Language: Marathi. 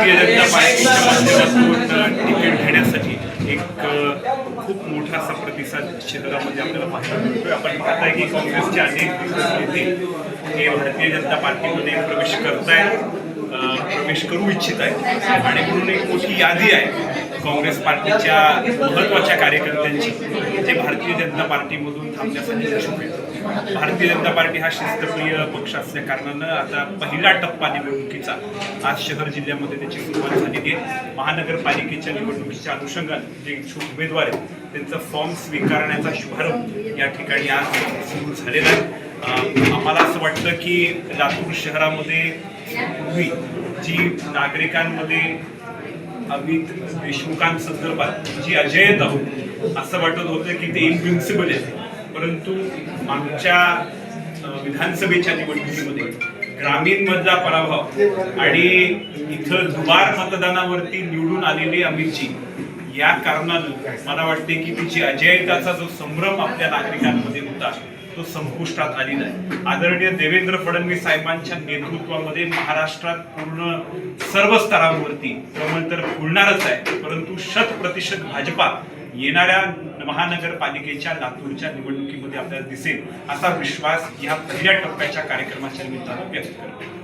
भारतीय जनता पार्टीच्या माध्यमातून तिकीट घेण्यासाठी एक खूप मोठा असा प्रतिसाद शहरामध्ये आपल्याला पाहायला मिळतोय. आपण पाहताय की काँग्रेसचे अनेक नेते हे भारतीय जनता पार्टीमध्ये प्रवेश करू इच्छित आहेत आणि म्हणून एक मोठी यादी आहे काँग्रेस पार्टीच्या महत्त्वाच्या कार्यकर्त्यांची जे भारतीय जनता पार्टीमधून थांबण्यासाठी इच्छुक आहेत. भारतीय जनता पार्टी हा शिस्तप्रिय पक्ष असल्या कारणानं आता पहिला टप्पा निवडणुकीचा आज शहर जिल्ह्यामध्ये त्याची सुरुवात झालेली आहे. महानगरपालिकेच्या निवडणुकीच्या अनुषंगाने जे इच्छुक उमेदवार आहेत त्यांचा फॉर्म स्वीकारण्याचा शुभारंभ या ठिकाणी आज सुरू झालेला आहे. आम्हाला असं वाटतं की लातूर शहरामध्ये पूर्वी जी नागरिकांमध्ये अमित देशमुखांसंदर्भात जी अजयता होती असं वाटत होतं की ते इनविन्सिबल आहे, परंतु आमच्या विधानसभेच्या निवडणुकीमध्ये ग्रामीण मधला पराभव आणि इथं दुबार मतदानावरती निवडून आलेले अमितजी या कारणानं मला वाटते की तिची अजयताचा जो संभ्रम आपल्या नागरिकांमध्ये होता तो संपुष्टात आलेला आहे. आदरणीय देवेंद्र फडणवीस साहेबांच्या नेतृत्वामध्ये महाराष्ट्रात पूर्ण सर्व स्तरांवरती प्रबळ तर फुलणारच आहे, परंतु 100% भाजपा येणाऱ्या महानगरपालिकेच्या लातूरच्या निवडणुकीमध्ये आपल्याला दिसेल असा विश्वास या पहिल्या टप्प्याच्या कार्यक्रमाच्या निमित्तानं व्यक्त करतो.